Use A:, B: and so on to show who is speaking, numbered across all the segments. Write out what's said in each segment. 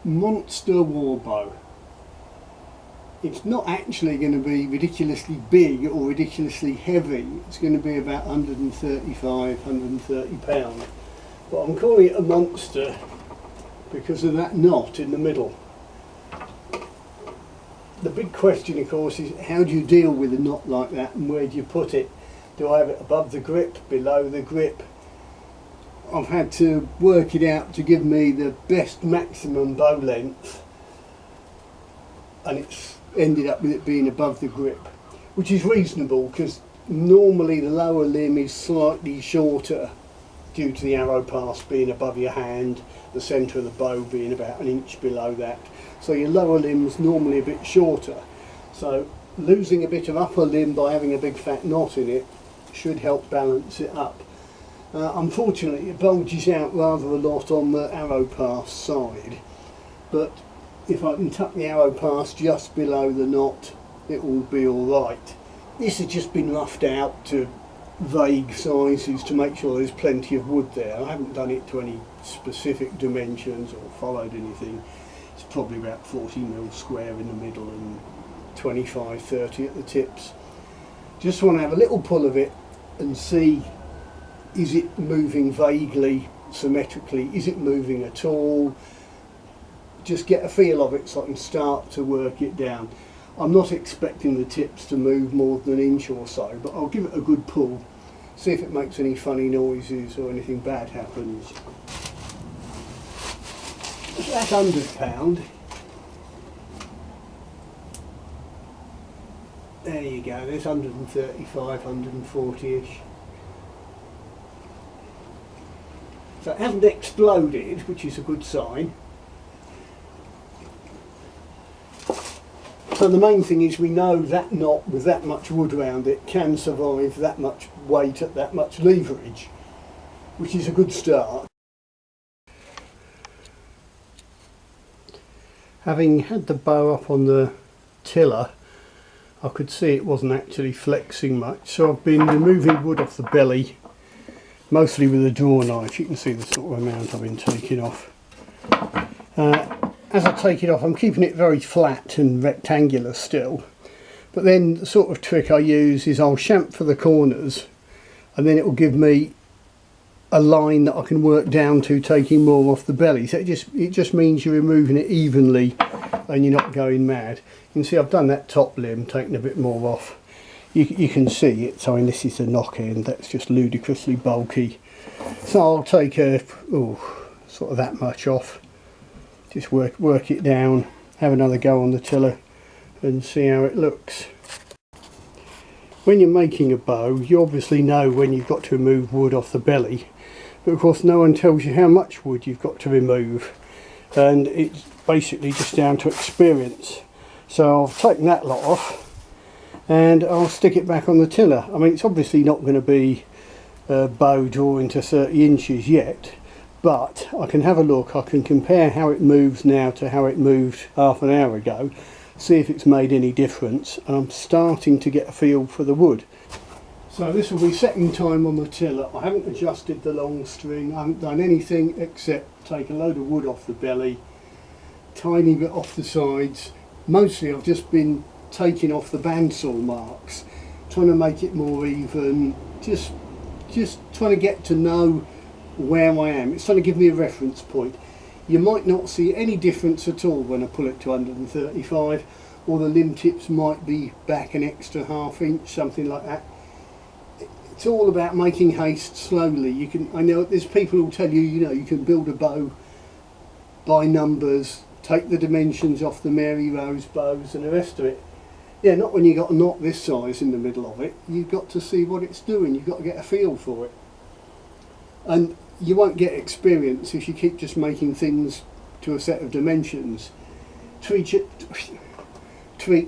A: monster warbow. It's not actually going to be ridiculously big or ridiculously heavy. It's going to be about 135, 130 pounds. But I'm calling it a monster because of that knot in the middle. The big question, of course, is how do you deal with a knot like that, and where do you put it? Do I have it above the grip, below the grip? I've had to work it out to give me the best maximum bow length, and it's ended up with it being above the grip, which is reasonable because normally the lower limb is slightly shorter due to the arrow pass being above your hand, the centre of the bow being about an inch below that. So your lower limb's normally a bit shorter. So losing a bit of upper limb by having a big fat knot in it should help balance it up. Unfortunately it bulges out rather a lot on the arrow pass side, but if I can tuck the arrow pass just below the knot, it will be alright. This has just been roughed out to vague sizes to make sure there's plenty of wood there. I haven't done it to any specific dimensions or followed anything. It's probably about 40mm square in the middle and 25-30 at the tips. Just want to have a little pull of it and see, is it moving vaguely, symmetrically, is it moving at all? Just get a feel of it so I can start to work it down. I'm not expecting the tips to move more than an inch or so, but I'll give it a good pull, see if it makes any funny noises or anything bad happens. So that's £100. There you go, there's 135, 140-ish. So it hasn't exploded, which is a good sign. So the main thing is we know that knot with that much wood around it can survive that much weight at that much leverage, which is a good start. Having had the bow up on the tiller, I could see it wasn't actually flexing much, so I've been removing wood off the belly, mostly with a draw knife. You can see the sort of amount I've been taking off. As I take it off, I'm keeping it very flat and rectangular still, but then the sort of trick I use is I'll chamfer the corners, and then it will give me a line that I can work down to, taking more off the belly. So it just means you're removing it evenly and you're not going mad. You can see I've done that top limb, taken a bit more off. You can see it. So I mean, this is the knock end, that's just ludicrously bulky. So I'll take sort of that much off. Just work it down, have another go on the tiller and see how it looks. When you're making a bow, you obviously know when you've got to remove wood off the belly, but of course no one tells you how much wood you've got to remove, and it's basically just down to experience. So I've taken that lot off and I'll stick it back on the tiller. I mean, it's obviously not going to be a bow drawing to 30 inches yet, but I can have a look, I can compare how it moves now to how it moved half an hour ago, see if it's made any difference, and I'm starting to get a feel for the wood. So this will be second time on the tiller. I haven't adjusted the long string, I haven't done anything except take a load of wood off the belly, tiny bit off the sides. Mostly I've just been taking off the bandsaw marks, trying to make it more even, just trying to get to know where I am. It's trying to give me a reference point. You might not see any difference at all when I pull it to 135, or the limb tips might be back an extra ½ inch, something like that. It's all about making haste slowly. I know there's people who tell you, you can build a bow by numbers, take the dimensions off the Mary Rose bows and the rest of it. Yeah, not when you've got a knot this size in the middle of it. You've got to see what it's doing, you've got to get a feel for it. And you won't get experience if you keep just making things to a set of dimensions. Treat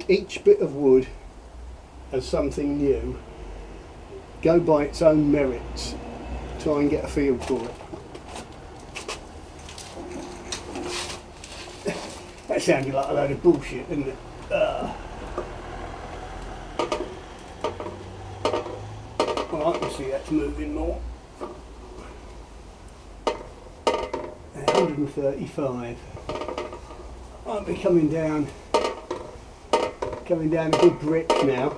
A: each bit of wood as something new. Go by its own merits. Try and get a feel for it. That sounded like a load of bullshit, didn't it? Well, I can see that's moving more. 135. I'll be coming down a good brick now.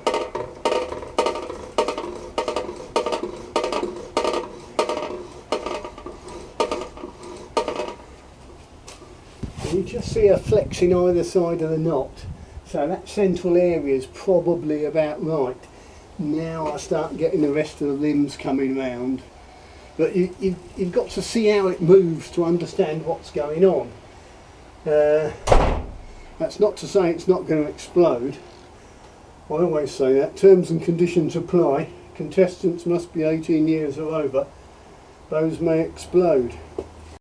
A: You just see a flexing either side of the knot, so that central area is probably about right. Now I start getting the rest of the limbs coming round, but you've got to see how it moves to understand what's going on. That's not to say it's not going to explode. I always say that. Terms and conditions apply. Contestants must be 18 years or over. Those may explode.